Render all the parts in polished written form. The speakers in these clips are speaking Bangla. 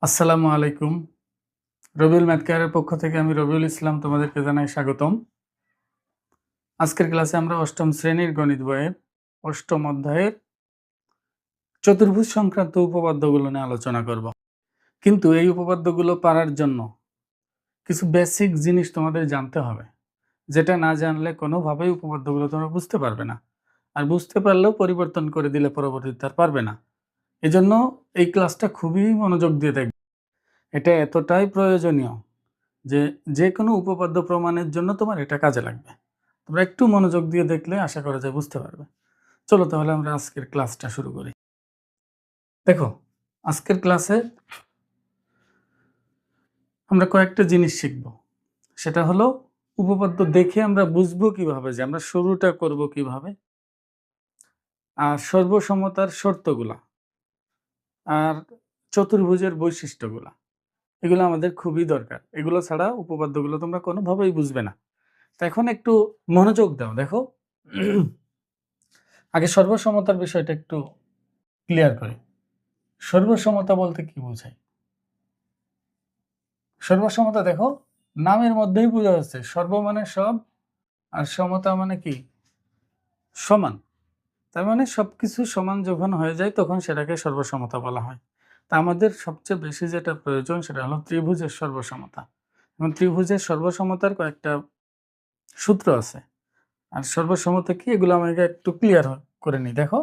আসসালামু আলাইকুম। রবিউল ম্যাথ কেয়ারের পক্ষ থেকে আমি রবিউল ইসলাম তোমাদেরকে জানাই স্বাগতম। আজকের ক্লাসে আমরা অষ্টম শ্রেণীর গণিত বইয়ের অষ্টম অধ্যায়ের চতুর্ভুজ সংক্রান্ত উপপাদ্যগুলো নিয়ে আলোচনা করব। কিন্তু এই উপপাদ্যগুলো পারার জন্য কিছু বেসিক জিনিস তোমাদের জানতে হবে, যেটা না জানলে কোনোভাবেই উপপাদ্যগুলো তোমরা বুঝতে পারবে না। আর বুঝতে পারলেও পরিবর্তন করে দিলে পরবর্তীতে আর পারবে না। এজন্য এই ক্লাসটা খুবই মনোযোগ দিয়ে দেখবে। এটা এতটাই প্রয়োজনীয় যে যে কোনো উপপাদ্য প্রমাণের জন্য তোমার এটা কাজে লাগবে। তোমরা একটু মনোযোগ দিয়ে দেখলে আশা করা যায় বুঝতে পারবে। চলো তাহলে আমরা আজকের ক্লাসটা শুরু করি। দেখো, আজকের ক্লাসে আমরা কয়েকটা জিনিস শিখব। সেটা হলো উপপাদ্য দেখে আমরা বুঝবো কিভাবে যে আমরা শুরুটা করব কিভাবে, আর সর্বসমতার শর্তগুলা, আর চতুর্ভুজের বৈশিষ্ট্যগুলা, এগুলো আমাদের খুবই দরকার। এগুলো ছাড়া উপপাদ্যগুলো তোমরা কোনোভাবেই বুঝবে না। তো এখন একটু মনোযোগ দাও। দেখো, আগে সর্বসমতার বিষয়টা একটু ক্লিয়ার করি। সর্বসমতা বলতে কি বোঝায়? সর্বসমতা দেখো, নামের মধ্যেই বোঝা যাচ্ছে। সর্ব মানে সব, আর সমতা মানে কি? সমান। তার মানে সবকিছু সমান যখন হয়ে যায় তখন সেটাকে সর্বসমতা বলা হয়। তা আমাদের সবচেয়ে বেশি যেটা প্রয়োজন সেটা হলো ত্রিভুজের সর্বসমতা। এবং ত্রিভুজের সর্বসমতার কয়েকটা সূত্র আছে। আর সর্বসমতা কি, এগুলো আমাকে একটু ক্লিয়ার করে নিই। দেখো,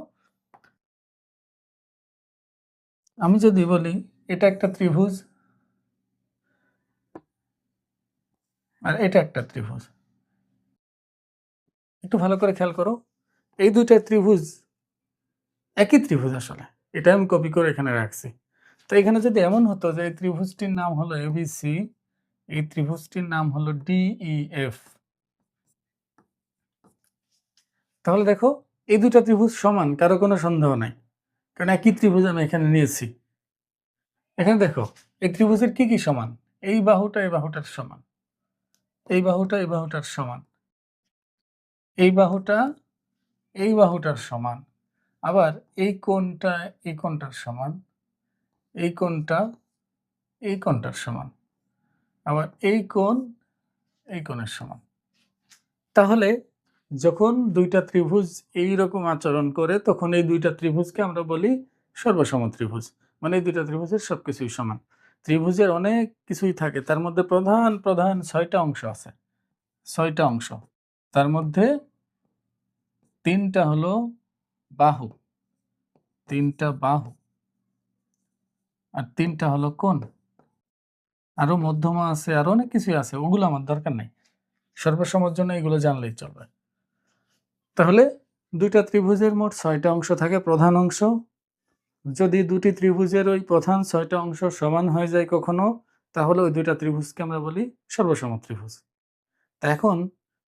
আমি যদি বলি এটা একটা ত্রিভুজ আর এটা একটা ত্রিভুজ, একটু ভালো করে খেয়াল করো। এই দুইটা ত্রিভুজ একই ত্রিভুজ আসলে। এটা আমি কপি করে এখানে রাখছি। তো এখানে যদি এমন হতো যে এই ত্রিভুজটির নাম হলো এবিসি, এই ত্রিভুজটির নাম হলো ডিইএফ, তাহলে দেখো এই দুইটা ত্রিভুজ সমান, কারো কোনো সন্দেহ নাই, কারণ একই ত্রিভুজ আমি এখানে নিয়েছি। এখানে দেখো, এই ত্রিভুজের কি কি সমান? এই বাহুটা এই বাহুটার সমান, এই বাহুটা এই বাহুটার সমান, এই বাহুটা এই বাহুটার সমান, আবার এই কোণটা এই কোণটার সমান, এই কোণটা এই কোণটার সমান, আবার এই কোণ এই কোণের সমান। তাহলে যখন দুইটা ত্রিভুজ এই রকম আচরণ করে তখন এই দুইটা ত্রিভুজকে আমরা বলি সর্বসম ত্রিভুজ। মানে এই দুইটা ত্রিভুজের সবকিছুই সমান। ত্রিভুজের অনেক কিছুই থাকে, তার মধ্যে প্রধান প্রধান 6টা অংশ আছে। 6টা অংশ, তার মধ্যে 3টা হলো বাহু, 3টা বাহু, আর 3টা হলো কোণ। আরো মধ্যমা আছে, আরো অনেক কিছুই আছে, ওগুলো আমার দরকার নাই। সর্বসমর জন্য এগুলো জানলেই চলবে। তাহলে দুইটা ত্রিভুজের মোট 6টা অংশ থাকে, প্রধান অংশ। যদি দুটি ত্রিভুজের ওই প্রধান 6টা অংশ সমান হয়ে যায় কখনো, তাহলে ওই দুইটা ত্রিভুজকে আমরা বলি সর্বসম ত্রিভুজ। তা এখন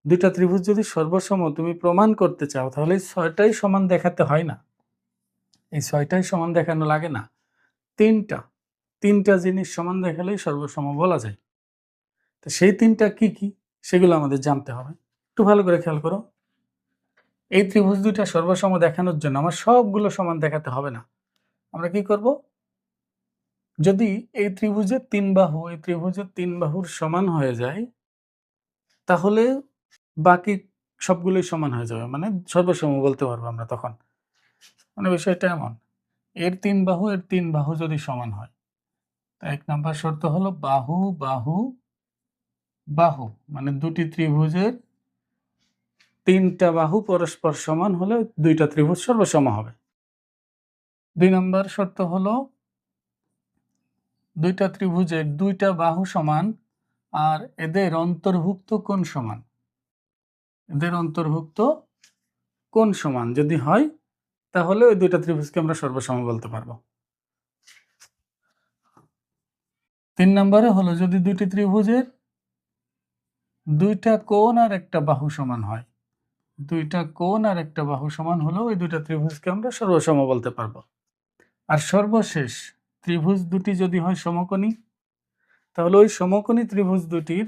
দুইটা ত্রিভুজ যদি সর্বসম তুমি প্রমাণ করতে চাও, তাহলে এই 6টাই সমান দেখাতে হয় না, এই 6টাই সমান দেখানো লাগে না। তিনটা জিনিস সমান দেখালেই সর্বসম বলা যায়। তো সেই 3টা কি কি সেগুলো আমাদের জানতে হবে। একটু ভালো করে খেয়াল করো, এই ত্রিভুজ দুইটা সর্বসম দেখানোর জন্য আমার সবগুলো সমান দেখাতে হবে না। আমরা কি করব? যদি এই ত্রিভুজের 3 বাহু এই ত্রিভুজের 3 বাহুর সমান হয়ে যায়, তাহলে বাকি সবগুলোই সমান হয়ে যাবে, মানে সর্বসম বলতে পারবো আমরা তখন। মানে বিষয়টা এমন, এর 3 বাহু যদি সমান হয়, তা 1 নাম্বার শর্ত হলো বাহু বাহু বাহু, মানে দুটি ত্রিভুজের 3টা বাহু পরস্পর সমান হলে দুইটা ত্রিভুজ সর্বসম হবে। 2 নাম্বার শর্ত হলো দুইটা ত্রিভুজের 2টা বাহু সমান আর এদের অন্তর্ভুক্ত কোণ সমান। এদের অন্তর্ভুক্ত কোণ সমান যদি হয়, তাহলে ওই দুইটা ত্রিভুজকে আমরা সর্বসম বলতে পারবো। 3 নম্বরে হলো যদি দুইটি ত্রিভুজের 2টা কোণ আর একটা বাহু সমান হয়, 2টা কোণ আর একটা বাহু সমান হলেও ওই দুইটা ত্রিভুজকে আমরা সর্বসম বলতে পারবো। আর সর্বশেষ, ত্রিভুজ দুটি যদি হয় সমকোণী, তাহলে ওই সমকোণী ত্রিভুজ দুটির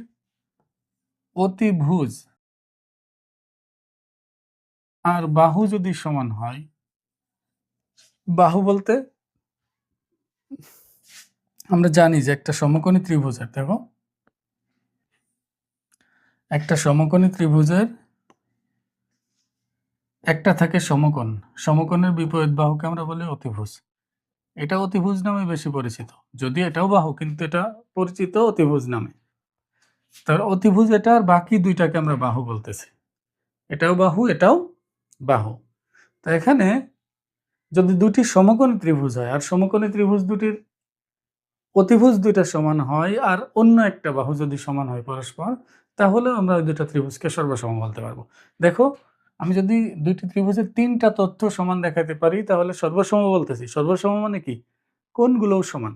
অতিভুজ আর বাহু যদি সমান হয়, বাহু বলতে আমরা জানি যে একটা সমকোণী ত্রিভুজের, দেখো একটা সমকোণী ত্রিভুজের একটা থাকে সমকোণ, সমকোণের বিপরীত বাহুকে আমরা বলি অতিভুজ। এটা অতিভুজ নামে বেশি পরিচিত, যদিও এটাও বাহু, কিন্তু এটা পরিচিত অতিভুজ নামে। তার অতিভুজ এটা, আর বাকি দুইটাকে আমরা বাহু বলতেছি। এটাও বাহু, এটাও বাহু। তা এখানে যদি দুটি সমকোণী ত্রিভুজ হয়, আর সমকোণী ত্রিভুজ দুটির অতিভুজ দুইটা সমান হয়, আর অন্য একটা বাহু যদি সমান হয় পরস্পর, তাহলে আমরা ওই দুটা ত্রিভুজকে সর্বসম বলতে পারবো। দেখো, আমি যদি দুইটি ত্রিভুজের তিনটা তথ্য সমান দেখাতে পারি, তাহলে সর্বসম বলতেছি। সর্বসম মানে কি? কোণগুলোও সমান।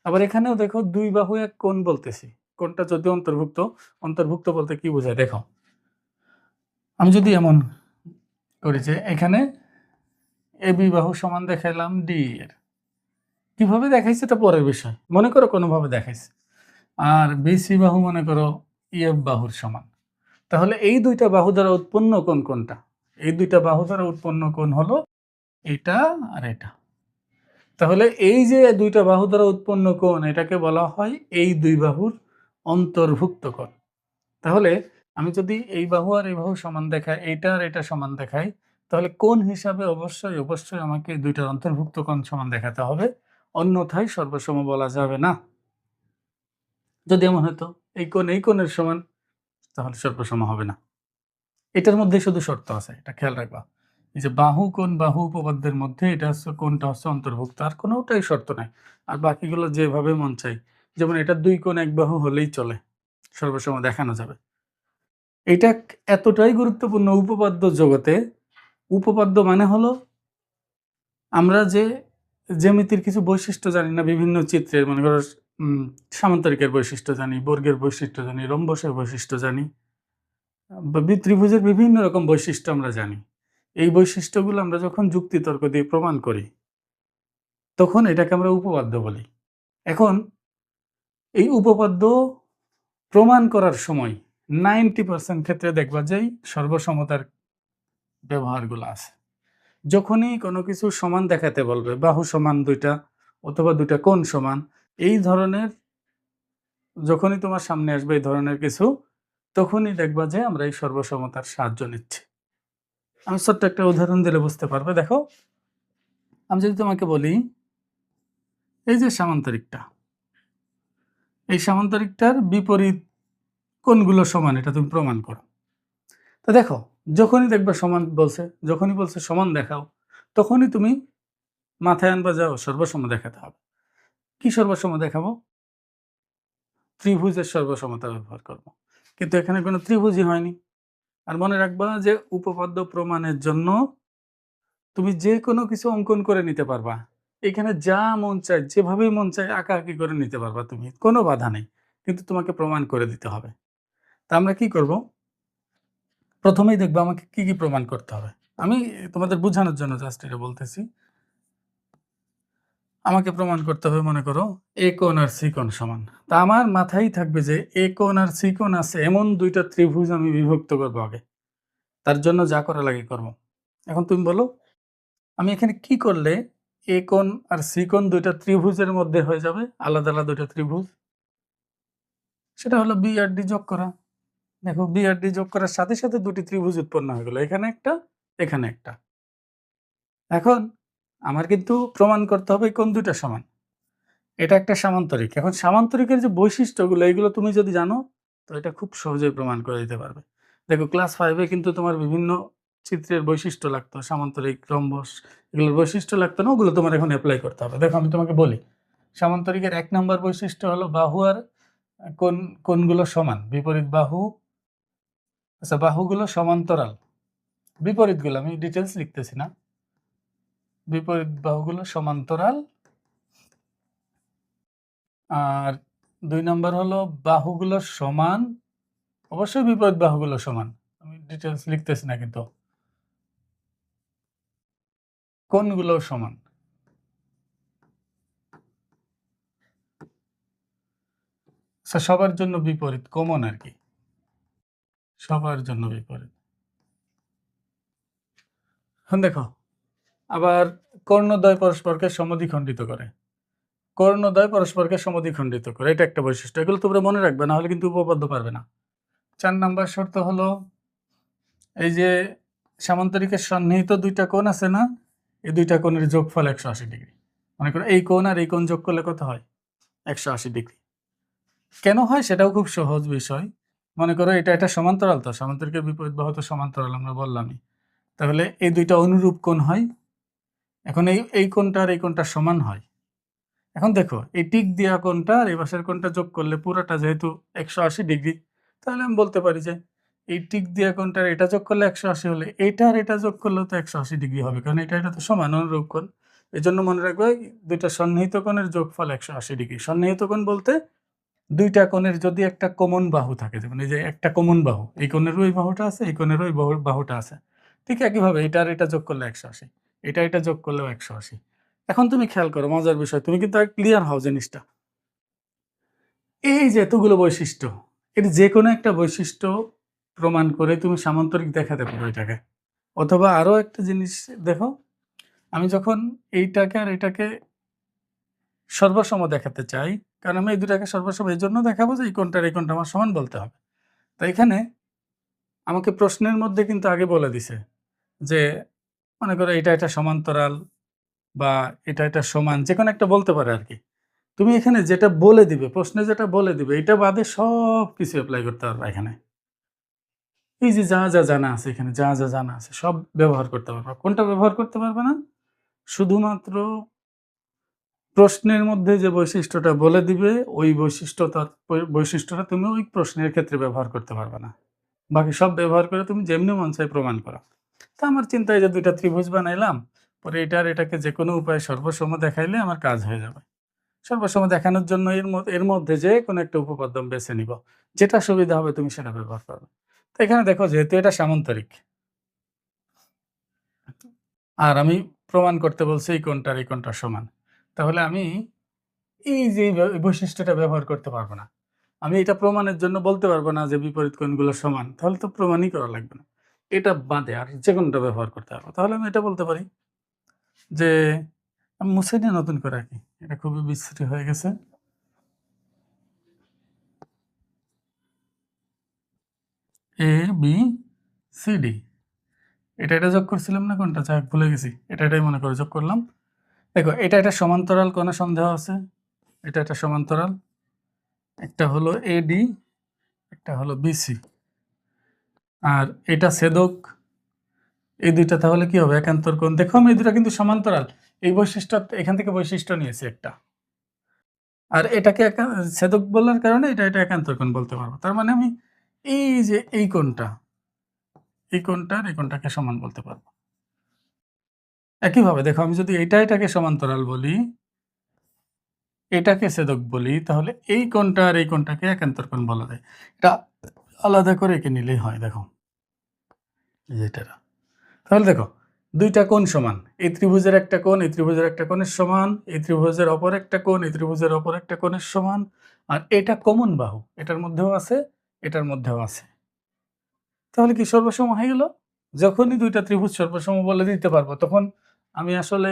আবার এখানেও দেখো, দুই বাহু এক কোণ বলতেছি। কোণটা যদি অন্তর্ভুক্ত, অন্তর্ভুক্ত বলতে কি বোঝায় দেখো, আমি যদি এমন করি যে এখানে এ বি বাহু সমান দেখাইলাম ডি এর, কিভাবে দেখাইছে এটা পরের বিষয়, মনে করো কোনোভাবে দেখাইছে। আর বিসি বাহু মনে করো ইএফ বাহুর সমান। তাহলে এই দুইটা বাহু দ্বারা উৎপন্ন কোণ কোনটা? এই দুইটা বাহু দ্বারা উৎপন্ন কোণ হলো এটা আর এটা। তাহলে এই যে দুইটা বাহু দ্বারা উৎপন্ন কোণ, এটাকে বলা হয় এই দুই বাহুর অন্তর্ভুক্ত কোণ। তাহলে আমি যদি এই বাহু আর এই বাহু সমান দেখাই, এইটা আর এটা সমান দেখাই, তাহলে কোণ হিসাবে অবশ্যই অবশ্যই আমাকে দুইটার অন্তর্ভুক্ত কোণ সমান দেখাতে হবে, অন্যথায় সর্বসম বলা যাবে না। যদি এমন হতো এই কোণ এই কোণের সমান, তাহলে সর্বসম হবে না। এটার মধ্যে শুধু শর্ত আছে, এটা খেয়াল রাখবা। এই যে বাহু কোণ বাহু উপপাদ্যের মধ্যে এটা হচ্ছে, কোণটা হচ্ছে অন্তর্ভুক্ত, আর কোনোটাই শর্ত নাই। আর বাকিগুলো যেভাবে মন চাই, যেমন এটা দুই কোণ এক বাহু হলেই চলে, সর্বসম দেখানো যাবে। এটা এতটাই গুরুত্বপূর্ণ উপপাদ্য জগতে। উপপাদ্য মানে হলো আমরা যে জ্যামিতির কিছু বৈশিষ্ট্য জানি না, বিভিন্ন চিত্রের, মনে করো সামান্তরিকের বৈশিষ্ট্য জানি, বর্গের বৈশিষ্ট্য জানি, রম্বসের বৈশিষ্ট্য জানি, বা ত্রিভুজের বিভিন্ন রকম বৈশিষ্ট্য আমরা জানি। এই বৈশিষ্ট্যগুলো আমরা যখন যুক্তিতর্ক দিয়ে প্রমাণ করি, তখন এটাকে আমরা উপপাদ্য বলি। এখন এই উপপাদ্য প্রমাণ করার সময় 90% ক্ষেত্রে দেখবা যেই সর্বসমতার ব্যবহারগুলো আছে। যখনই কোনো কিছু সমান দেখাতে বলবে, বাহু সমান দুইটা অথবা দুইটা কোণ সমান, এই ধরনের যখনই তোমার সামনে আসবে এই ধরনের কিছু, তখনই দেখবা যে আমরা এই সর্বসমতার সাহায্য নিচ্ছি। আমি ছোট্ট একটা উদাহরণ দিলে বুঝতে পারবে। দেখো, আমি যদি তোমাকে বলি এই যে সামান্তরিকটা, এই সামান্তরিকটার বিপরীত কোণগুলো সমান, এটা তুমি প্রমাণ করো। তো দেখো, যখনই দেখবা সমান বলছে, যখনই বলছে সমান দেখাও, তখনই তুমি মাথায় আনবা যাও সর্বসম দেখাতে হবে। কি সর্বসম দেখাবো? ত্রিভুজের সর্বসমতা ব্যবহার করব। কিন্তু এখানে কোনো ত্রিভুজই হয়নি। আর মনে রাখবা যে উপপাদ্য প্রমাণের জন্য তুমি যে কোনো কিছু অঙ্কন করে নিতে পারবা। এখানে যা মন চায়, যেভাবেই মন চায় আঁকাআঁকি করে নিতে পারবা তুমি, কোনো বাধা নেই। কিন্তু তোমাকে প্রমাণ করে দিতে হবে। তা আমরা কি করব? প্রথমেই দেখবো আমাকে কি, কি প্রমাণ করতে হবে। আমি তোমাদের বোঝানোর জন্য জাস্ট এটা বলতেছি। আমাকে প্রমাণ করতে হবে, মনে করো এ কোণ আর সি কোণ সমান। তা আমার মাথায় থাকবে যে এ কোণ আর সি কোণ আছে এমন দুইটা ত্রিভুজ আমি বিভক্ত করবো আগে। তার জন্য যা করা লাগে করব। এখন তুমি বলো, আমি এখানে কি করলে এ কোণ আর সি কোণ দুইটা ত্রিভুজের মধ্যে হয়ে যাবে, আলাদা আলাদা দুইটা ত্রিভুজ? সেটা হলো বি আর ডি যোগ করা। দেখো, বি আর ডি যোগ করার সাথে সাথে দুটি ত্রিভুজ উৎপন্ন হয়ে গেল, এখানে একটা, এখানে একটা। এখন আমার কিন্তু প্রমাণ করতে হবে কোণ দুইটা সমান। এটা একটা সামান্তরিক। এখন সামান্তরিকের যে বৈশিষ্ট্যগুলো, এগুলো তুমি যদি জানো, তো এটা খুব সহজেই প্রমাণ করে দিতে পারবে। দেখো, ক্লাস 5 এ কিন্তু তোমার বিভিন্ন চিত্রের বৈশিষ্ট্য লাগতো, সামান্তরিক, রম্বস, এগুলোর বৈশিষ্ট্য লাগতো না, ওগুলো তোমার এখন এপ্লাই করতে হবে। দেখো, আমি তোমাকে বলি, সামান্তরিকের 1 নম্বর বৈশিষ্ট্য হলো বাহু আর কোণগুলো সমান, বিপরীত বাহু, আচ্ছা বাহুগুলো সমান্তরাল, বিপরীতগুলো আমি ডিটেলস লিখতেছি না, বিপরীত বাহুগুলো সমান্তরাল। আর 2 নম্বর হলো বাহুগুলো সমান, অবশ্যই বিপরীত বাহুগুলো সমান, আমি ডিটেলস লিখতেছি না, কিন্তু কোণগুলো সমান। সবার জন্য বিপরীত, কমন আর কি, সবার জন্য বিপরীত। এখন দেখো, আবার কর্ণদ্বয় পরস্পরকে সমদ্বিখণ্ডিত করে। কর্ণদ্বয় পরস্পরকে সমদ্বিখণ্ডিত করে, এটা একটা বৈশিষ্ট্য। এগুলো তোমরা মনে রাখবে, না হলে কিন্তু উপপাদ্য পারবে না। 4 নাম্বার শর্ত হলো এই যে সামান্তরিকের সন্নিহিত দুইটা কোণ আছে না, এই দুইটা কোণের যোগফল 180 ডিগ্রি। মনে করো এই কোণ আর এই কোণ যোগ করলে কত হয়? 180 ডিগ্রি। কেন হয় সেটাও খুব সহজ বিষয়। মনে করো এটা একটা সমান্তরাল, তো সামান্তরিকের বিপরীত বাহু তো সমান্তরাল, আমরা বললামই। তাহলে এই দুইটা অনুরূপ কোণ হয়। এখন এই কোণটা আর এই কোণটা সমান হয়। এখন দেখো এই টিক দেওয়া কোণটা আর এই পাশের কোণটা যোগ করলে পুরোটা যেহেতু 180 ডিগ্রি, তাহলে আমি বলতে পারি যে এই টিক দেওয়া কোণটার এটা যোগ করলে 180 হলে এটা আর এটা যোগ করলেও তো 180 ডিগ্রি হবে, কারণ এটা তো সমান অনুরূপ কোণ। এই জন্য মনে রাখবে দুইটা সন্নিহিত কোণের যোগফল 180 ডিগ্রি। সন্নিহিত কোণ বলতে দুইটা কোণের যদি একটা কমন বাহু থাকে, যেমন এই যে একটা কমন বাহু, এই কোণেরও এই বাহুটা আছে, এই কোণেরও এই বাহুটা আছে, ঠিক একইভাবে এটা আর এটা যোগ করলে 180, এটা যোগ করলেও 180। এখন তুমি খেয়াল করো, মজার বিষয়, তুমি কিন্তু ক্লিয়ার হও জিনিসটা। এই যে এতগুলো বৈশিষ্ট্য, এর যে কোনো একটা বৈশিষ্ট্য প্রমাণ করে তুমি সামান্তরিক দেখাতে পারো এটাকে। অথবা আরো একটা জিনিস দেখো, আমি যখন এইটাকে আর এটাকে সর্বসম দেখাতে চাই, কারণ আমি এই দুটাকে সর্বসম এই জন্য দেখাবো যে এই কোণটা আর এই কোণটা আমার সমান বলতে হবে। তো এখানে আমাকে প্রশ্নের মধ্যে কিন্তু আগে বলে দিছে যে মনে করো এটা সমান্তরাল বা এটা সমান, যে কোনো একটা বলতে পারে আর কি। তুমি এখানে যেটা বলে দিবে, প্রশ্নে যেটা বলে দিবে, এটা বাদে সব কিছু অ্যাপ্লাই করতে পারবে এখানে। এই যে যা যা জানা আছে এখানে, যা যা জানা আছে সব ব্যবহার করতে পারবে। কোনটা ব্যবহার করতে পারবে না? শুধুমাত্র প্রশ্নের মধ্যে যে বৈশিষ্ট্যটা বলে দিবে, ওই বৈশিষ্ট্যটা তুমি ওই প্রশ্নের ক্ষেত্রে ব্যবহার করতে পারবে না। বাকি সব ব্যবহার করে তুমি যেমনি মন চায় প্রমাণ করো। তা আমার চিন্তায় যে দুইটা ত্রিভুজ বানাইলাম, পরে এটাকে যে কোনো উপায়ে সর্বসম দেখাইলে আমার কাজ হয়ে যাবে। সর্বসম দেখানোর জন্য এর মধ্যে যে কোনো একটা উপপাদ্য বেছে নিব, যেটা সুবিধা হবে তুমি সেটা ব্যবহার করবে। তো এখানে দেখো, যেহেতু এটা সামান্তরিক আর আমি প্রমাণ করতে বলছি এই কোণটা সমান, তাহলে আমি এই যে বৈশিষ্ট্যটা ব্যবহার করতে পারবো না। আমি এটা প্রমাণের জন্য বলতে পারবো না যে বিপরীত কোণগুলো সমান, তাহলে তো প্রমাণই করা লাগবে না। এটা বাদে আর যে কোনটা ব্যবহার করতে পারবো। তাহলে আমি এটা বলতে পারি যে আমি মুছে নিয়ে নতুন করে আঁকি, এটা খুবই বিশ্রী হয়ে গেছে। এ বি সি ডি, এটা যোগ করছিলাম না কোনটা, যাক ভুলে গেছি, এটাই মনে করে যোগ করলাম। দেখো এটা সমান্তরাল, কোনো সন্দেহ আছে? এটা সমান্তরাল, একটা হলো এডি, একটা হলো বিসি, আর এটা ছেদক। এই দুইটা তাহলে কি হবে? একান্তর কোণ। দেখো আমি এই দুটা কিন্তু সমান্তরাল, এই বৈশিষ্ট্য এখান থেকে বৈশিষ্ট্য নিয়েছি একটা, আর এটাকে ছেদক বলার কারণে এটা একান্তর কোণ বলতে পারবো। তার মানে আমি এই যে এই কোণটা আর এই কোণটাকে সমান বলতে পারবো। একইভাবে দেখো, আমি যদি এটাকে সমান্তরাল বলি, এটাকে ছেদক বলি, তাহলে এই কোণটা আর এই কোণটাকে একান্তর কোণ বলা যায়। এটা আলাদা করে এঁকে নিলেই হয়। দেখো এই যে এটা, তাহলে দেখো দুইটা কোণ সমান, এই ত্রিভুজের একটা কোণ এই ত্রিভুজের একটা কোণের সমান, এই ত্রিভুজের অপর একটা কোণ এই ত্রিভুজের অপর একটা কোণের সমান, আর এটা কমন বাহু, এটার মধ্যেও আছে, এটার মধ্যেও আছে। তাহলে কি সর্বসম হয়ে গেল? যখনই দুইটা ত্রিভুজ সর্বসম বলে দিতে পারবো, তখন আমি আসলে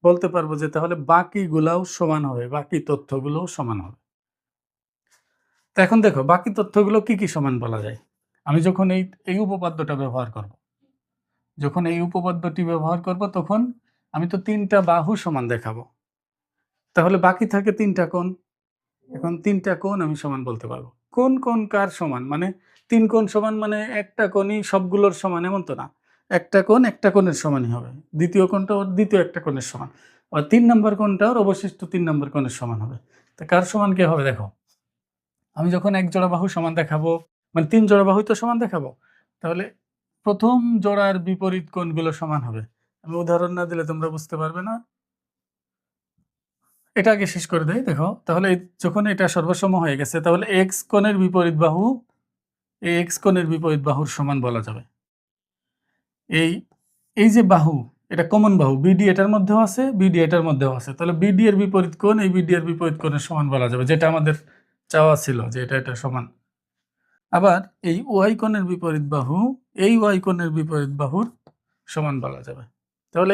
বলতে পারবো যে তাহলে বাকিগুলাও সমান হবে, বাকি তথ্যগুলোও সমান হবে। তো এখন দেখো বাকি তথ্যগুলো কি সমান বলা যায়। আমি যখন এই উপপাদ্যটা ব্যবহার করব, তখন আমি তো তিনটা বাহু সমান দেখাবো, তাহলে বাকি থাকে তিনটা কোণ। এখন তিনটা কোণ আমি সমান বলতে পারবো। কোণ কার সমান? মানে তিন কোণ সমান মানে একটা কোণই সবগুলোর সমান এমন তো না। একটা কোণের সমানই হবে, দ্বিতীয় কোণটা ওর দ্বিতীয় একটা কোণের সমান, আর 3 নম্বর কোণটা ওর অবশিষ্ট 3 নম্বর কোণের সমান হবে। তা কার সমান কে হবে? দেখো আমি যখন এক জোড়া বাহু সমান দেখাবো, মানে 3 জোড়া বাহুই তো সমান দেখাবো, তাহলে প্রথম জোড়ার বিপরীত কোণগুলো সমান হবে। আমি উদাহরণ না দিলে তোমরা বুঝতে পারবে না, এটা আগে শেষ করে দেই। দেখো তাহলে যখন এটা সর্বসম হয়ে গেছে, তাহলে এক্স কোণের বিপরীত বাহু এই এক্স কোণের বিপরীত বাহুর সমান বলা যাবে। এই যে বাহু, এটা কমন বাহু, বিডি এটার মধ্যেও আছে, বিডি এটার মধ্যেও আছে, তাহলে বিডি এর বিপরীত কোণ এই বিডি এর বিপরীত কোণের সমান বলা যাবে, যেটা আমাদের চাওয়া ছিল যে এটা সমান। আবার এই ওয়াই কোণের বিপরীত বাহু এই ওয়াই কোণের বিপরীত বাহুর সমান বলা যাবে। তাহলে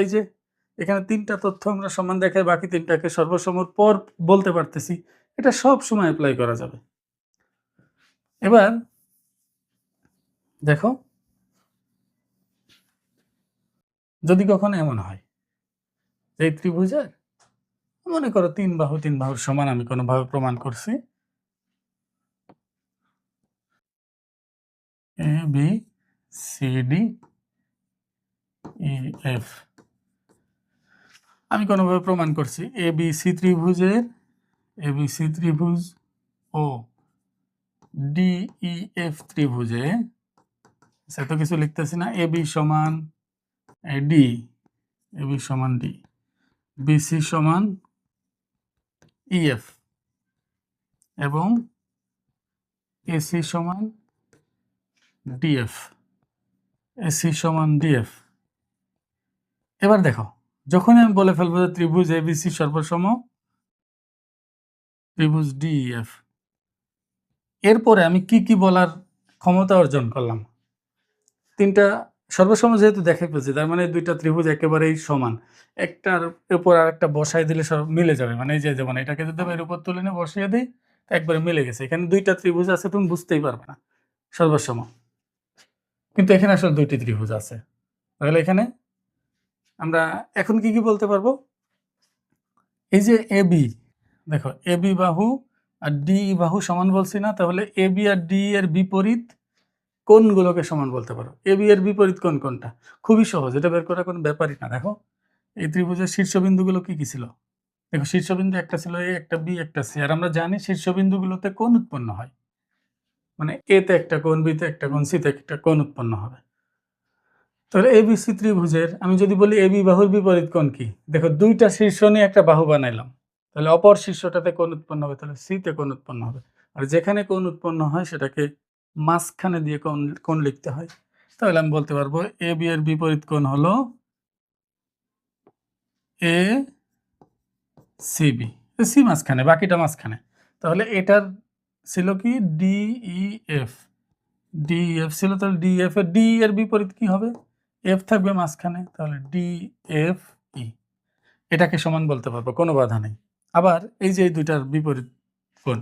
এখানে 3টা তথ্য আমরা সমান দেখাই, বাকি 3টাকে সর্বসমর পর বলতে পারতেছি। এটা সব সময় এপ্লাই করা যাবে। এবার দেখো, যদি কখনো এমন হয় যে এই ত্রিভুজের মনে করো 3 বাহুর সমান আমি কোনোভাবে প্রমাণ করছি, A B C D E F, আমি কোনোভাবে প্রমাণ করছি এবিসি ত্রিভুজ ও ডিইএফ ত্রিভুজে, এত কিছু লিখতেছি না, এবি সমান ডি, এবি সমান ডি, বিসি সমান ইএফ এবং এসি সমান ডিএফ, এসি সমান ডিএফ। এবার দেখো, যখন আমি বলে ফেলবো যে ত্রিভুজ এবিসি সর্বসম ত্রিভুজ ডিইএফ, এরপরে আমি কি কি বলার ক্ষমতা অর্জন করলাম? 3টা সর্বসম যেহেতু দেখাই পেয়েছি, তার মানে 2টা ত্রিভুজ একেবারেই সমান, একটার উপর আর একটা বসাই দিলে সব মিলে যাবে। মানে এই যে যেমন এটাকে যদি এর উপর তুলে নিয়ে বসিয়ে দিই, একবারে মিলে গেছে। এখানে 2টা ত্রিভুজ আছে, তুমি বুঝতেই পারবে না সর্বসম, কিন্তু এখানে আসলে 2টি ত্রিভুজ আছে। তাহলে এখানে আমরা এখন কি কি বলতে পারবো? এই যে এবি, দেখো এবি বাহু আর ডি বাহু সমান বলছি না, তাহলে এবি আর ডি এর বিপরীত কোণগুলোকে সমান বলতে পারো। এবি এর বিপরীত কোণ কোনটা? খুবই সহজ, এটা বের করা কোনো ব্যাপারই না। দেখো এই ত্রিভুজের শীর্ষবিন্দুগুলো কি কি ছিল? দেখো শীর্ষবিন্দু একটা ছিল এ, একটা বি, একটা সি, আর আমরা জানি শীর্ষবিন্দুগুলোতে কোণ উৎপন্ন হয়, মানে এ তে একটা কোণ, বি তে একটা কোণ, সি তে একটা কোণ উৎপন্ন হবে। তাহলে এবিসি ত্রিভুজের আমি যদি বলি এবি বাহুর বিপরীত কোণ কি? দেখো 2টা শীর্ষ নিয়ে একটা বাহু বানাইলাম, তাহলে অপর শীর্ষটাতে কোণ উৎপন্ন হবে, তাহলে সি তে কোণ উৎপন্ন হবে। আর যেখানে কোণ উৎপন্ন হয় সেটাকে মাঝখানে দিয়ে কোণ লিখতে হয়। তাহলে আমি বলতে পারবো এ বি এর বিপরীত কোণ হলো এ সিবি, সি মাঝখানে, বাকিটা মাঝখানে। তাহলে এটার ছিল কি ডিইএফ, ডিএফ ছিল, তাহলে ডিএফ এর ডি এর বিপরীত কি হবে? এফ থাকবে মাঝখানে, তাহলে ডিএফ ই, এটাকে সমান বলতে পারবো, কোনো বাধা নেই। আবার এই যে এই দুইটার বিপরীত কোণ,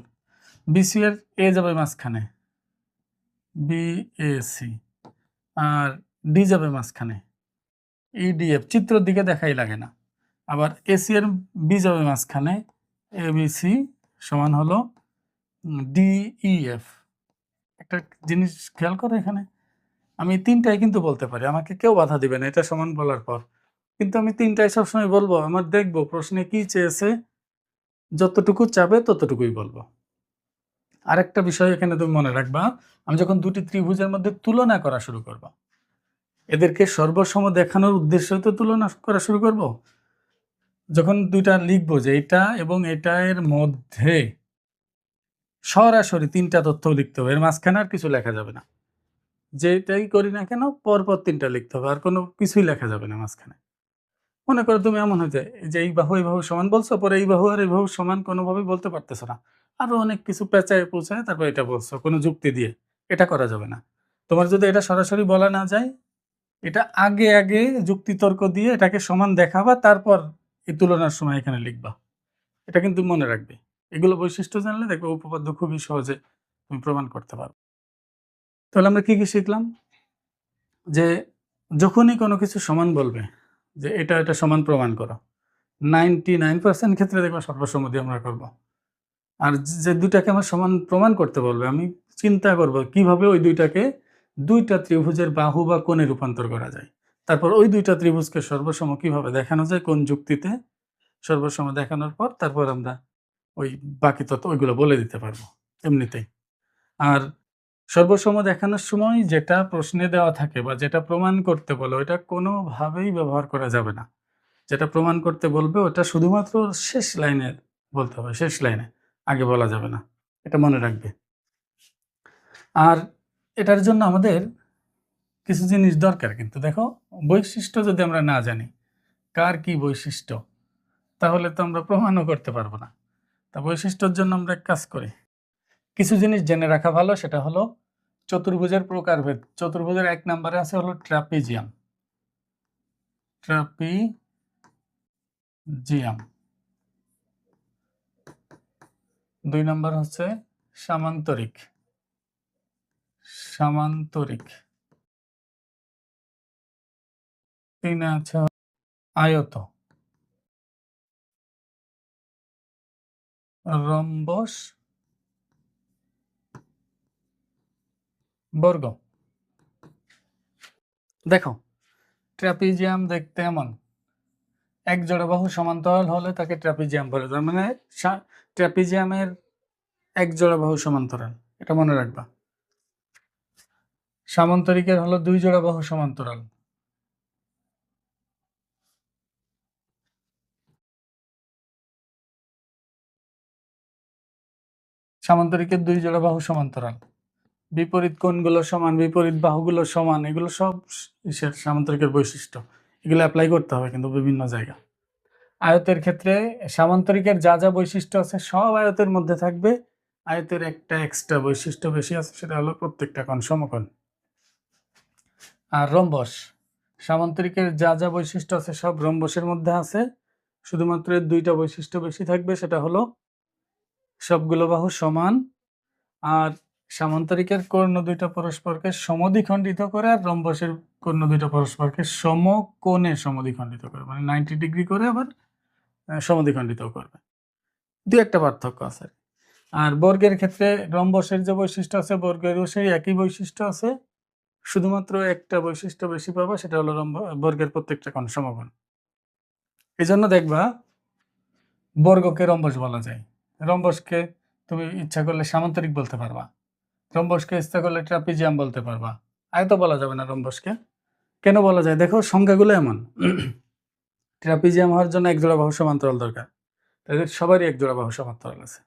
বিসি এর এ যাবে মাঝখানে, বিএসি, আর ডি যাবে মাঝখানে, ইডিএফ, চিত্রের দিকে দেখাই লাগে না। আবার এসি এর বি যাবে মাঝখানে, এবিসি সমান হলো ডিইএফ। একটা জিনিস খেয়াল করো, এখানে আমি 3টাই কিন্তু বলতে পারি, আমাকে কেউ বাধা দিবে না এটা সমান বলার পর, কিন্তু আমি 3টাই সবসময় বলবো। আমার দেখবো প্রশ্নে কি চেয়েছে, যতটুকু চাবে ততটুকুই বলবো। আরেকটা বিষয় এখানে তুমি মনে রাখবা, আমি যখন 2টি ত্রিভুজের মধ্যে তুলনা করা শুরু করব, এদেরকে সর্বসম দেখানোর উদ্দেশ্যে তো তুলনা করা শুরু করব। যখন 2টা লিখবো যে এটা এবং এটা এর মধ্যে সরাসরি 3টা তথ্য লিখতে হবে, এর মাঝখানে আর কিছু লেখা যাবে না। যেটাই করি না কেন পরপর 3টা লিখতে হবে, আর কোনো কিছুই লেখা যাবে না মাঝখানে। মনে করো তুমি এমন হয়ে যায় যে এই বাহু সমান বলছো, পরে এই বাহু আর এই বাহু সমান কোনোভাবেই বলতে পারতেছো না, আরো অনেক কিছু পেঁচায় পৌঁছায় তারপর এটা বলছো কোনো যুক্তি দিয়ে, এটা করা যাবে না। তোমার যদি এটা সরাসরি বলা না যায়, এটা আগে আগে যুক্তি তর্ক দিয়ে এটাকে সমান দেখাবা, তারপর এই তুলনার সময় এখানে লিখবা। এটা কিন্তু মনে রাখবে। এগুলো বৈশিষ্ট্য জানলে দেখবে উপপাদ্য খুবই সহজে তুমি প্রমাণ করতে পারবে। তাহলে আমরা কি কি শিখলাম? যে যখনই কোনো কিছু সমান বলবে, যে এটা এটা সমান প্রমাণ করো, 99% ক্ষেত্রে দেখবা সর্বসম্মতি আমরা করব। আর যে 2টাকে আমার সমান প্রমাণ করতে বলবে, আমি চিন্তা করব কিভাবে ওই 2টাকে 2টা ত্রিভুজের বাহু বা কোণে রূপান্তর করা যায়। তারপর ওই 2টা ত্রিভুজকে সর্বসম কিভাবে দেখানো যায়, কোন যুক্তিতে সর্বসম দেখানোর পর তারপর আমরা ওই বাকি তথ্য ওইগুলো বলে দিতে পারবো এমনিতেই। আর সর্বসম দেখানোর সময় যেটা প্রশ্নে দেওয়া থাকে বা যেটা প্রমাণ করতে বলে, ওইটা কোনোভাবেই ব্যবহার করা যাবে না। যেটা প্রমাণ করতে বলবে ওটা শুধুমাত্র শেষ লাইনে বলতে হবে, শেষ লাইনে, আগে বলা যাবে না, এটা মনে রাখবে। আর এটার জন্য আমাদের কিছু জিনিস দরকার, কিন্তু দেখো বৈশিষ্ট্য যদি আমরা না জানি কার কি বৈশিষ্ট্য, তাহলে তো আমরা প্রমাণও করতে পারবো না। তা বৈশিষ্ট্যের জন্য আমরা এক কাজ করি, কিছু জিনিস জেনে রাখা ভালো, সেটা হলো চতুর্ভুজের প্রকারভেদ। চতুর্ভুজের 1 নম্বরে আছে হলো ট্রাপিজিয়াম, ট্রাপিজিয়াম, জিয়াম। 2 নম্বর হচ্ছে সামান্তরিক। সামান্তরিক। 3 আছে আয়ত, রম্বস, বর্গ। দেখো ট্রাপিজিয়াম দেখতে এমন, এক জোড়া বাহু সমান্তরাল হলে তাকে ট্রাপিজিয়াম বলে। তার মানে ট্রাপিজিয়ামের এক জোড়া বাহু সমান্তরাল, এটা মনে রাখবা। সামান্তরিকের হলো 2 জোড়া বাহু সমান্তরাল। সামান্তরিকের 2 জোড়া বাহু সমান্তরাল, বিপরীত কোণগুলো সমান, বিপরীত বাহুগুলো সমান, এগুলো সব সামান্তরিকের বৈশিষ্ট্য। এগুলো অ্যাপ্লাই করতে হবে কিন্তু বিভিন্ন জায়গা। আয়তের ক্ষেত্রে সামান্তরিকের যা যা বৈশিষ্ট্য আছে সব আয়তের মধ্যে থাকবে। আয়তের একটা এক্সট্রা বৈশিষ্ট্য বেশি আছে, সেটা হলো প্রত্যেকটা কোণ সমকোণ। আর রম্বস, সামান্তরিকের যা যা বৈশিষ্ট্য আছে সব রম্বসের মধ্যে আছে, শুধুমাত্র এর 2টা বৈশিষ্ট্য বেশি থাকবে, সেটা হলো সবগুলো বাহু সমান, আর সামান্তরিকের কর্ণ 2টা পরস্পরকে সমদ্বিখণ্ডিত করে, আর রম্বসের কর্ণ 2টা পরস্পরকে সমকোণে সমদ্বিখণ্ডিত করে, মানে 90 ডিগ্রি করে আবার সমদ্বিখণ্ডিত করবে। 2-একটা পার্থক্য আছে। আর বর্গের ক্ষেত্রে রম্বসের যে বৈশিষ্ট্য আছে বর্গেরও সেই একই বৈশিষ্ট্য আছে, শুধুমাত্র একটা বৈশিষ্ট্য বেশি পাবা, সেটা হলো বর্গের প্রত্যেকটা কোণ সমকোণ। এই জন্য দেখবা বর্গকে রম্বস বলা যায়, রম্বসকে তুমি ইচ্ছা করলে সামান্তরিক বলতে পারবা, রম্বসকে ইচ্ছা করলে ট্রাপিজিয়াম বলতে পারবা, আয়ত বলা যাবে না রম্বসকে। কেন বলা যায় দেখো, সংখ্যাগুলো এমন। ট্রাপিজিয়াম হওয়ার জন্য এক জোড়া বাহু সমান্তরাল দরকার, তাদের সবারই এক জোড়া বাহু সমান্তরাল আছে।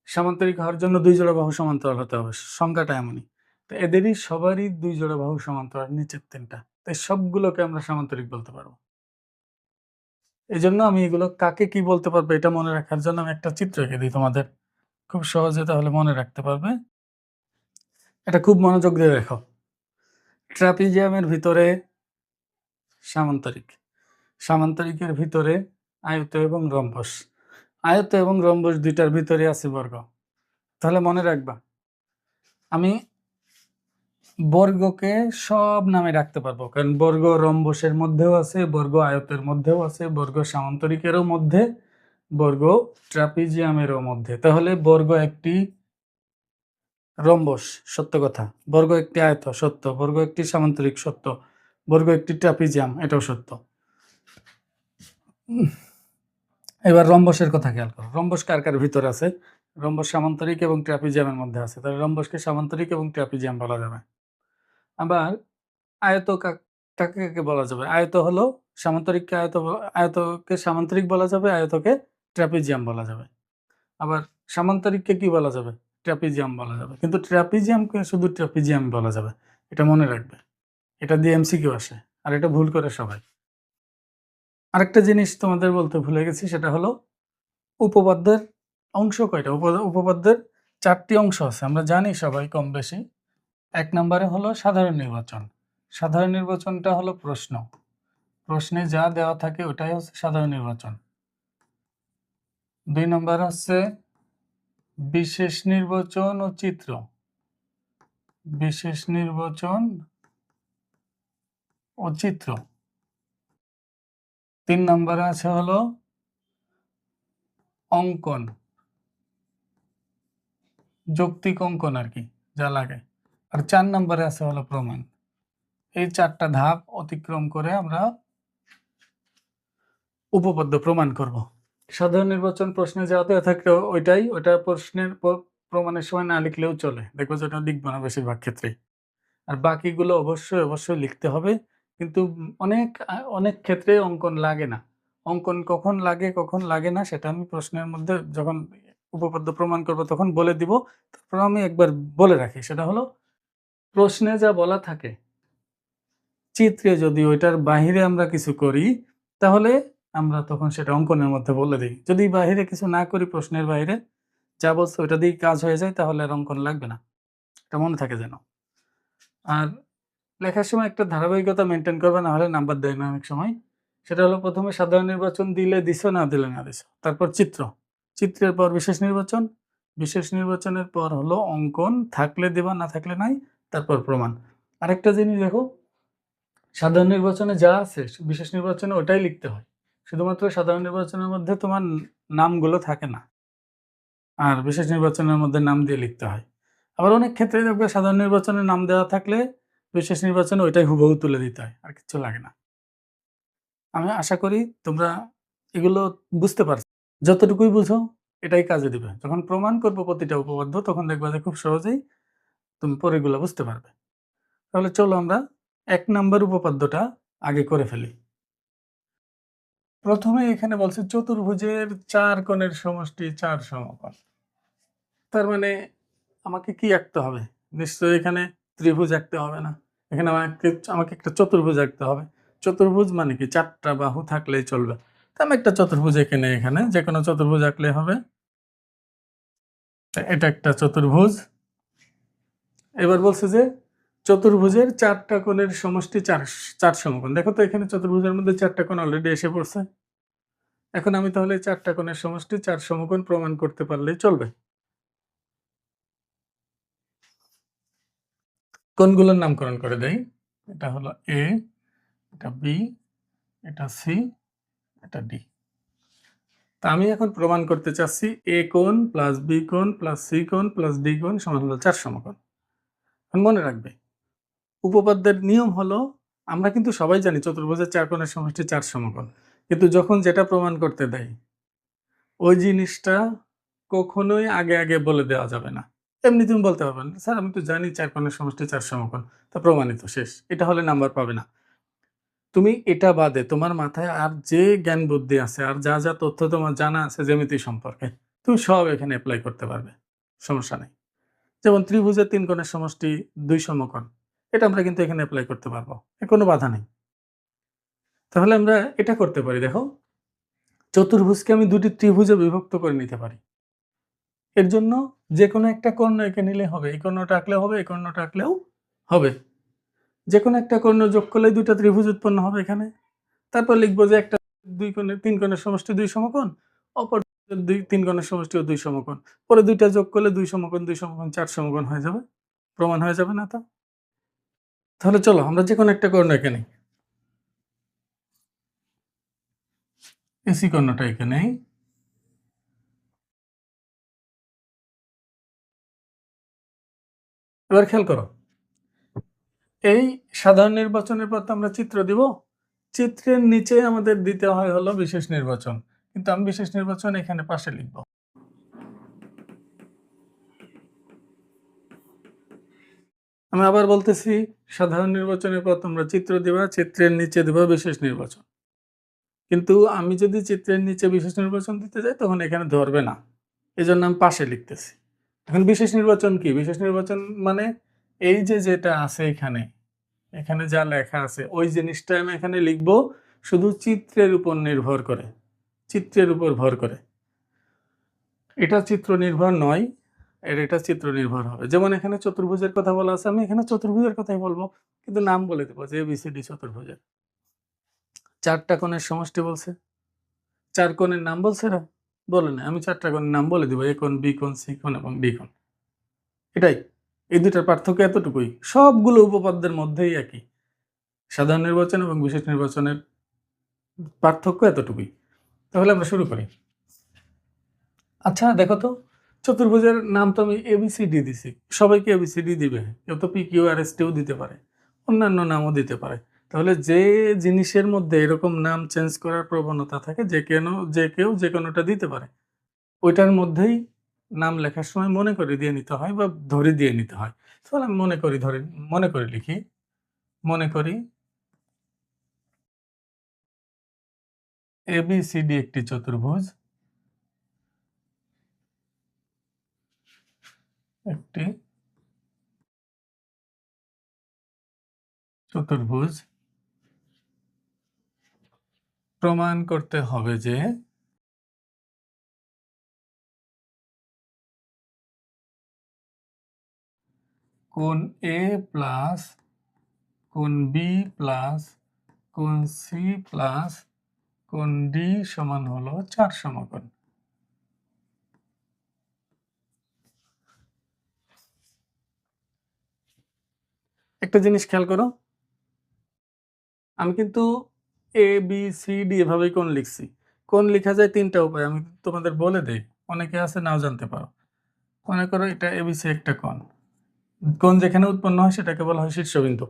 সামান্তরিক হওয়ার জন্য 2 জোড়া বাহু সমান্তরাল হতে হবে, সংখ্যাটা এমনই। তো এদেরই সবারই 2 জোড়া বাহু সমান্তরাল, নিচের 3টা, তাই সবগুলোকে আমরা সামান্তরিক বলতে পারবো। এই জন্য আমি এগুলো কাকে কি বলতে পারবো এটা মনে রাখার জন্য আমি একটা চিত্র এঁকে দিই তোমাদের, খুব সহজে তাহলে মনে রাখতে পারবে। এটা খুব মনোযোগ দিয়ে দেখো। ট্রাপিজিয়ামের ভিতরে সামান্তরিক, সামান্তরিকের ভিতরে আয়ত এবং রম্বস, আয়ত এবং রম্বস 2টার ভিতরে আছে বর্গ। তাহলে মনে রাখবা আমি বর্গকে সব নামে রাখতে পারবো, কারণ বর্গ রম্বসের মধ্যেও আছে, বর্গ আয়তের মধ্যেও আছে, বর্গ সামান্তরিকেরও মধ্যে, বর্গ ট্রাপিজিয়ামেরও মধ্যে। তাহলে বর্গ একটি রম্বস, সত্য কথা। বর্গ একটি আয়ত, সত্য। বর্গ একটি সামান্তরিক, সত্য। বর্গ একটি ট্রাপিজিয়াম, এটাও সত্য। এবার রম্বসের কথা খেয়াল করো, রম্বস কার কার ভিতরে আছে? রম্বস সামান্তরিক এবং ট্রাপিজিয়ামের মধ্যে আছে, তাহলে রম্বসকে সামান্তরিক এবং ট্রাপিজিয়াম বলা যাবে। আবার আয়ত কাকে কাকে বলা যাবে? আয়ত হলো সামান্তরিককে আয়তকে সামান্তরিক বলা যাবে, আয়তকে ট্রাপিজিয়াম বলা যাবে। আবার সামান্তরিককে কি বলা যাবে? ট্রাপিজিয়াম বলা যাবে। কিন্তু ট্রাপিজিয়ামকে শুধু ট্রাপিজিয়াম বলা যাবে, এটা মনে রাখবে। এটা দিয়ে এমসিকিউ আসে, আর এটা ভুল করে সবাই। আরেকটা জিনিস তোমাদের বলতে ভুলে গেছি, সেটা হলো উপপাদ্যের অংশ কয়টা? উপপাদ্যের 4টি অংশ আছে, আমরা জানি সবাই কম বেশি। 1 নম্বরে হলো সাধারণ নির্বাচন। সাধারণ নির্বাচনটা হলো প্রশ্ন, প্রশ্নে যা দেওয়া থাকে ওটাই হচ্ছে সাধারণ নির্বাচন। 2 নম্বর হচ্ছে বিশেষ নির্বাচন ও চিত্র, বিশেষ নির্বাচন ও চিত্র। 3 নম্বরে আছে হলো অঙ্কন, যৌক্তিক অঙ্কন আর কি, যা লাগে। আর 4 নম্বরে আছে হলো প্রমাণ। এই 4টা ধাপ অতিক্রম করে আমরা উপপাদ্য প্রমাণ করব। সাধারণ নির্বাচন প্রশ্নে যা দেওয়া থাকলে ওইটা প্রশ্নের প্রমাণের সময় না লিখলেও চলে, দেখবো যে ওটা লিখবো না বেশিরভাগ ক্ষেত্রেই। আর বাকিগুলো অবশ্যই লিখতে হবে, কিন্তু অনেক ক্ষেত্রে অঙ্কন লাগে না। অঙ্কন কখন লাগে কখন লাগে না সেটা আমি প্রশ্নের মধ্যে যখন উপপাদ্য প্রমাণ করব তখন বলে দিব। তারপর আমি একবার বলে রাখি, সেটা হলো প্রশ্নে যা বলা থাকে চিত্রে যদি ওইটার বাহিরে আমরা কিছু করি তাহলে আমরা তখন সেটা অঙ্কনের মধ্যে বলে দিই। যদি বাহিরে কিছু না করি, প্রশ্নের বাইরে যা বলছে ওইটা দিয়ে কাজ হয়ে যায়, তাহলে আর অঙ্কন লাগবে না, এটা মনে থাকে যেন। আর লেখার সময় একটা ধারাবাহিকতা মেনটেন করবে, না হলে নাম্বার দেয় না অনেক সময়। সেটা হলো প্রথমে সাধারণ নির্বাচন দিলে দিছো, না দিলে না দিছো, তারপর চিত্র, চিত্রের পর বিশেষ নির্বাচন, বিশেষ নির্বাচনের পর হলো অঙ্কন, থাকলে দেবা না থাকলে নাই, তারপর প্রমাণ। আরেকটা জিনিস দেখো, সাধারণ নির্বাচনে যা আছে বিশেষ নির্বাচনে ওটাই লিখতে হয়, শুধুমাত্র সাধারণ নির্বাচনের মধ্যে তোমার নামগুলো থাকে না, আর বিশেষ নির্বাচনের মধ্যে নাম দিয়ে লিখতে হয়। আবার অনেক ক্ষেত্রে দেখবে সাধারণ নির্বাচনে নাম দেওয়া থাকলে বিশেষ নির্বাচনে ওইটাই হুবহু তুলে দিতে হয়, আর কিছু লাগে না। আমি আশা করি তোমরা এগুলো বুঝতে পারছো। যতটুকুই বুঝো এটাই কাজে দিবে। যখন প্রমাণ করবো প্রতিটা উপপাদ্য তখন দেখবা যে খুব সহজেই তুমি পরেরগুলো বুঝতে পারবে। তাহলে চলো আমরা ১ নাম্বার উপপাদ্যটা আগে করে ফেলি। প্রথমে এখানে বলছে চতুর্ভুজের ৪ কোণের সমষ্টি ৪ সমকোণ। তার মানে আমাকে কি আঁকতে হবে? নিশ্চয়ই এখানে ত্রিভুজ আঁকতে হবে না। এখানে আমাকে একটা চতুর্ভুজ আঁকতে হবে। চতুর্ভুজ মানে কি ৪ টা বাহু থাকলেই চলবে। তো আমি একটা চতুর্ভুজ এঁকে নেই এখানে, যেকোনো চতুর্ভুজ আঁকলেই হবে। এটা একটা চতুর্ভুজ। এবার বলছে যে চতুর্ভুজের ৪ টা কোণের সমষ্টি ৪ সমকোণ। দেখো তো এখানে চতুর্ভুজের মধ্যে ৪ টা কোণ অলরেডি এসে পড়ছে। এখন আমি তাহলে ৪ টা কোণের সমষ্টি ৪ সমকোণ প্রমাণ করতে পারলেই চলবে। কোণগুলোর নামকরণ করে দেই। এটা হলো এ, এটা বি, এটা সি, এটা ডি। তা আমি এখন প্রমাণ করতে চাচ্ছি এ কোণ প্লাস বি কোণ প্লাস সি কোণ প্লাস ডি কোণ সমান হলো ৪ সমকোণ। এখন মনে রাখবে উপপাদ্যের নিয়ম হলো, আমরা কিন্তু সবাই জানি চতুর্ভুজের ৪ কোণের সমষ্টি ৪ সমকোণ, কিন্তু যখন যেটা প্রমাণ করতে দেয় ওই জিনিসটা কখনোই আগে আগে বলে দেওয়া যাবে না। এমনি তুমি বলতে পারবে না, স্যার আমি তো জানি ৪ কোণের সমষ্টি ৪ সমকোণ, তা প্রমাণিত, শেষ। এটা হলে নাম্বার পাবে না। তুমি এটা বাদে তোমার মাথায় আর যে জ্ঞান বুদ্ধি আছে আর যা যা তথ্য তোমার জানা আছে জ্যামিতি সম্পর্কে, তুমি সব এখানে অ্যাপ্লাই করতে পারবে, সমস্যা নেই। যেমন ত্রিভুজের ৩ কোণের সমষ্টি ২ সমকোণ, এটা আমরা কিন্তু এখানে অ্যাপ্লাই করতে পারবো, কোনো বাধা নেই। তাহলে আমরা এটা করতে পারি, দেখো চতুর্ভুজকে আমি ২টি ত্রিভুজে বিভক্ত করে নিতে পারি। এর জন্য যে কোনো একটা কর্ণ এঁকে নিলে হবে, এই কর্ণটা আঁকলেও হবে, এই কর্ণটা আঁকলেও হবে। যে কোনো একটা কর্ণ যোগ করলে ২টা ত্রিভুজ উৎপন্ন হবে এখানে। তারপর লিখবো যে একটা ২ কোণের ৩ কোণের সমষ্টি ২ সমকোণ, অপর ৩ কোণের সমষ্টিও ২ সমকোণ। পরে ২টা যোগ করলে ২ সমকোণ ২ সমকোণ ৪ সমকোণ হয়ে যাবে। প্রমাণ হয়ে যাবে না তা? তাহলে চলো আমরা যে কোনো একটা কর্ণ এঁকে নেই। এসি কর্ণটা এঁকে নেই। এবার খেয়াল করো, এই সাধারণ নির্বাচনের পর তো আমরা চিত্র দিব। চিত্রের নিচে আমাদের দিতে হয় হলো বিশেষ নির্বাচন, কিন্তু আমি বিশেষ নির্বাচন এখানে পাশে লিখব। আমি আবার বলতেছি, সাধারণ নির্বাচনের পর তোমরা চিত্র দিবা, চিত্রের নিচে দিবা বিশেষ নির্বাচন। কিন্তু আমি যদি চিত্রের নিচে বিশেষ নির্বাচন দিতে যাই তখন এখানে ধরবে না, এই জন্য আমি পাশে লিখতেছি। এখন বিশেষ নির্বাচন কি? বিশেষ নির্বাচন মানে এই যে যেটা আছে এখানে, এখানে যা লেখা আছে ওই জিনিসটা আমি এখানে লিখব, শুধু চিত্রের উপর নির্ভর করে, চিত্রের উপর ভর করে। এটা চিত্র নির্ভর নয়, এটা চিত্র নির্ভর হবে। যেমন এখানে চতুর্ভুজের কথা বলা আছে, আমি এখানে চতুর্ভুজের কথাই বলবো, কিন্তু নাম বলে দেবো যে এবিসিডি চতুর্ভুজের। ৪টা কোণের সমষ্টি বলছে, ৪ কোণের নাম বলছে না? বলে না, আমি ৪টা কোণের নাম বলে দিব, এ কোণ, বি কোণ, সি কোণ এবং ডি কোণ। এটাই, এই দুটার পার্থক্য এতটুকুই, সবগুলো উপপাদ্যের মধ্যেই একই। সাধারণ নির্বাচন এবং বিশেষ নির্বাচনের পার্থক্য এতটুকুই। তাহলে আমরা শুরু করি। আচ্ছা দেখো তো, চতুর্ভুজের নাম তো আমি এবিসিডি দিছি, সবাইকে এবিসিডি দিবে, কেউ তো পি কিউ আর এস টিও দিতে পারে, অন্যান্য নামও দিতে পারে। তাহলে যে জিনিসের মধ্যে এরকম নাম চেঞ্জ করার প্রবণতা থাকে, যে কেউ যে কোনোটা দিতে পারে, ওইটার মধ্যেই নাম লেখার সময় মনে করে দিয়ে নিতে হয় বা ধরে দিয়ে নিতে হয়। তাহলে আমি মনে করে লিখি, মনে করি এবিসিডি একটি চতুর্ভুজ, একটি চতুর্ভুজ। প্রমাণ করতে হবে যে কোণ এ প্লাস কোণ বি প্লাস কোণ সি প্লাস কোণ ডি সমান হলো 4 সমকোণ। একটা জিনিস খেয়াল করো, আমি কিন্তু এ বি সি ডি এভাবেই কোণ লিখছি। কোণ লেখা যায় ৩টা উপায়ে, আমি তোমাদের বলে দেই, অনেকে আছে নাও জানতে পারো। মনে করো এটা এবিসি একটা কোণ, কোণ যেখানে উৎপন্ন হয় সেটাকে বলা হয় শীর্ষবিন্দু।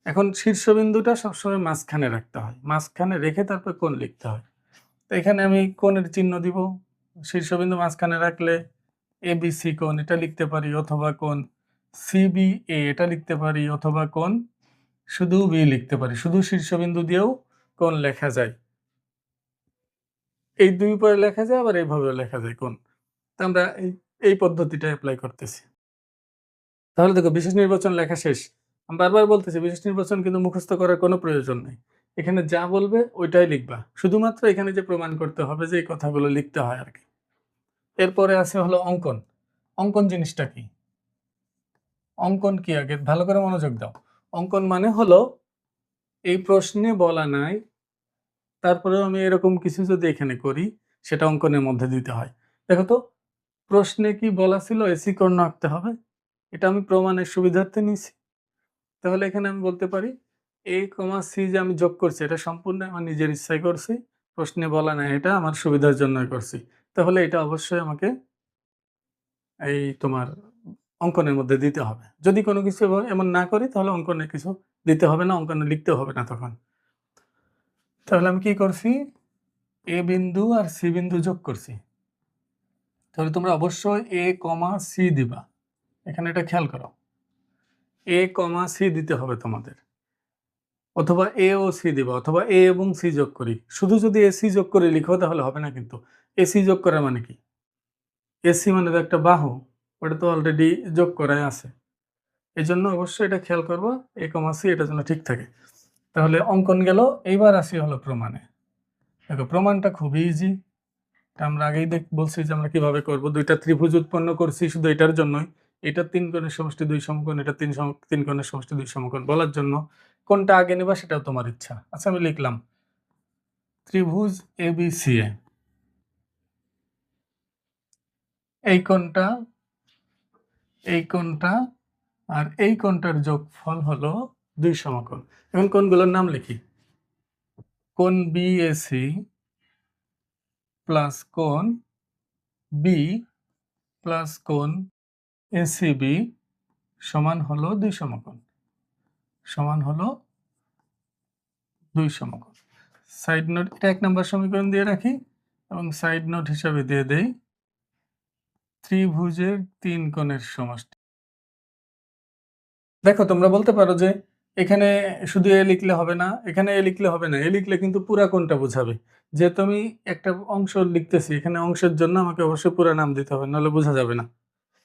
এখন শীর্ষবিন্দুটা সবসময় মাঝখানে রাখতে হয়, মাঝখানে রেখে তারপর কোণ লিখতে হয়। তো এখানে আমি কোণের চিহ্ন দিব, শীর্ষবিন্দু মাঝখানে রাখলে এবিসি কোণ এটা লিখতে পারি, অথবা কোণ সিবিএ এটা লিখতে পারি, অথবা কোণ শুধু বি লিখতে পারি। শুধু শীর্ষবিন্দু দিয়েও কোণ লেখা যায়। এই দুই উপায়ে লেখা যায়, আবার এইভাবেও লেখা যায় কোণ। তো আমরা এই পদ্ধতিটা অ্যাপ্লাই করতেছি। তাহলে দেখো বিশেষ নির্বাচন লেখা শেষ। আমি বারবার বলতেছি বিশেষ নির্বাচন কিন্তু মুখস্থ করার কোনো প্রয়োজন নেই। এখানে যা বলবে ওইটাই লিখবা। শুধুমাত্র এখানে যে প্রমাণ করতে হবে যে এই কথাগুলো লিখতে হয় আরকি। এরপরে আছে হলো অঙ্কন। অঙ্কন জিনিসটা কি? অঙ্কন কি আগে ভালো করে মনোযোগ দাও। অঙ্কন মানে হলো এই প্রশ্নে বলা নাই, তারপরেও আমি এরকম কিছু যদি এখানে করি সেটা অঙ্কনের মধ্যে দিতে হয়। দেখো তো প্রশ্নে কি বলা ছিল এসি কর্ণ আঁকতে হবে? এটা আমি প্রমাণের সুবিধার্থে নিছি। তাহলে এখানে আমি বলতে পারি a, c যে আমি যোগ করছি এটা সম্পূর্ণ আমার নিজের ইচ্ছায় করছি। প্রশ্নে বলা নাই, এটা আমার সুবিধার জন্যই করছি। তাহলে এটা অবশ্যই আমাকে এই তোমার অঙ্কনের মধ্যে দিতে হবে। যদি কোনো কিছু এমন না করি তাহলে অঙ্কনে কিছু দিতে হবে না, অঙ্কনে লিখতেও হবে না তখন। তাহলে আমি কি করছি? a বিন্দু আর c বিন্দু যোগ করছি। তাহলে তোমরা অবশ্যই a, c দিবা। এখানে এটা খেয়াল করো। a, c দিতে হবে তোমাদের। অথবা এ ও সি দিবা, অথবা এ এবং সি যোগ করি। শুধু যদি এসি যোগ করে লিখো তাহলে হবে না কিন্তু। এসি যোগ করা মানে কি? এসি মানে তো একটা বাহু, ওটা তো অলরেডি যোগ করাই আছে। এজন্য অবশ্যই এটা খেয়াল করবো এ কমা সি এটা যেন ঠিক থাকে। তাহলে অঙ্কন গেল, এইবার আসি হলো প্রমাণে। দেখো প্রমাণটা খুবই ইজি। আমরা আগেই বলছি যে আমরা কিভাবে করব। দুইটা ত্রিভুজ উৎপন্ন করছি শুধু এটার জন্যই। এটা 3 কোণের সমষ্টি 2 সমকোণ, এটা 3 কোণের সমষ্টি 2 সমকোণ বলার জন্য। কোনটা আগে নেবা সেটাও তোমার ইচ্ছা। আচ্ছা আমি লিখলাম ত্রিভুজ এবিসিএ, এই কোণটা, এই কোণটা আর এই কোণটার যোগফল হলো 2 সমকোণ। এখন কোণগুলোর নাম লিখি। কোণ বিএসি প্লাস কোণ বি প্লাস কোণ এসিবি সমান হলো 2 সমকোণ, সমান হলো 2 সমকোণ। সাইড নোট এটা 1 নম্বর সমীকরণ দিয়ে রাখি এবং সাইড নোট হিসাবে দিয়ে দেই ত্রিভুজের 3 কোণের সমষ্টি। দেখো তোমরা বলতে পারো যে এখানে শুধু এ লিখলে হবে না, এখানে এ লিখলে হবে না। এ লিখলে কিন্তু পুরা কোণটা বোঝাবে। যেহেতু আমি একটা অংশ লিখতেছি, এখানে অংশের জন্য আমাকে অবশ্যই পুরা নাম দিতে হবে, নাহলে বোঝা যাবে না।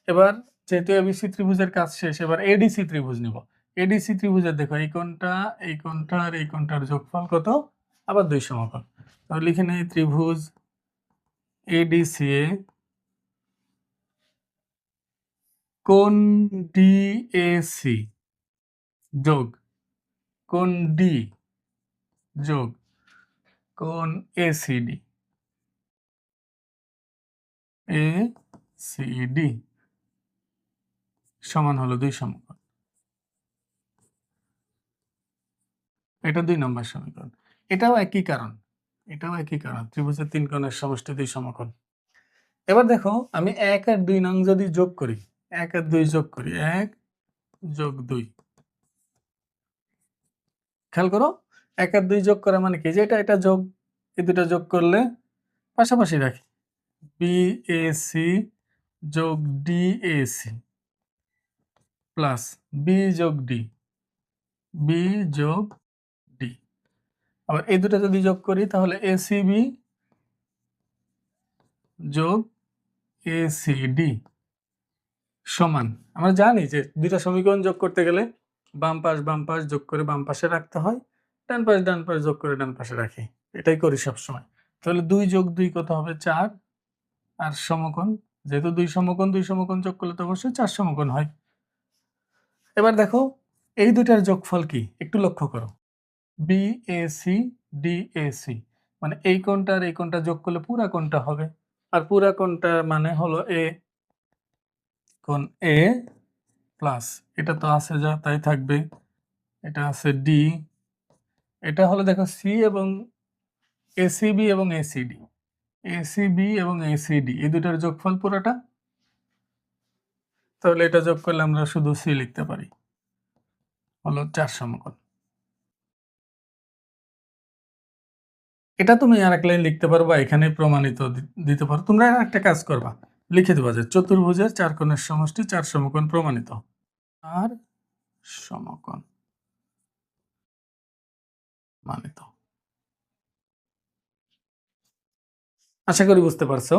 এবার যেহেতু এবিসি ত্রিভুজের কাজ শেষ, এবার এডিসি ত্রিভুজ নিব। এডিসি ত্রিভুজের দেখো এই কোণটা, এই কোণটা আর এই কোণটার যোগফল কত? আবার 2 সমকোণ। তাহলে এখানে ত্রিভুজ এডিসিএ কোণ ডিএসি যোগ কোণ ডি যোগ কোণ এসিডি, এসিডি সমান হলো 2 সমকোণ। এটা 2 নম্বর সমীকরণ। এটাও একই কারণ, এটাও একই কারণ। ত্রিভুজের 3 কোণের সমষ্টি 2 সমকোণ। এবার দেখো আমি 1 আর 2 নং যদি যোগ করি, 1 আর 2 যোগ করি, 1 যোগ 2, খেয়াল করো 1 আর 2 যোগ করা মানে কি? যে এটা যোগ, এই দুটো যোগ করলে পাশাপাশি রাখি বিএসি যোগ ডিএসি প্লাস বি যোগ ডি, বি যোগ ডি। আবার এই দুটো যদি যোগ করি তাহলে এসিবি যোগ এসিডি সমান, আমরা জানি যে দুইটা সমীকরণ যোগ করতে গেলে বাম পাশ যোগ করে বাম পাশে রাখতে হয়, ডান পাশ যোগ করে ডান পাশে রাখি। এটাই করি সবসময়। তাহলে 2 যোগ 2 কত হবে? 4। আর সমকোণ, যেহেতু 2 সমকোণ যোগ করলে তো অবশ্যই 4 সমকোণ হয়। এবার দেখো এই দুইটার যোগফল কি একটু লক্ষ্য করো। বিএসি ডিএসি, মানে এই কোণটা আর এই কোণটা যোগ করলে পুরা কোণটা হবে। আর পুরা কোণটা মানে হলো এ, কোণ এ প্লাস এটা তো আছে যা তাই থাকবে, এটা আছে ডি, এটা হলো দেখো সি এবং এসিবি এবং এসিডি, এসিবি এবং এসিডি এই দুটার যোগফল পুরোটা। তাহলে এটা যোগ করলে আমরা শুধু সি লিখতে পারি, হলো 4 সমকোণ। এটা তুমি আর এক লাইন লিখতে পারো বা এখানে প্রমাণিত দিতে পারো। তোমরা আর একটা কাজ করবা, লিখে দেবা যে চতুর্ভুজের 4 কোণের সমষ্টি 4 সমকোণ প্রমাণিত। আর সমকোণ মানিত। আশা করি বুঝতে পারছো।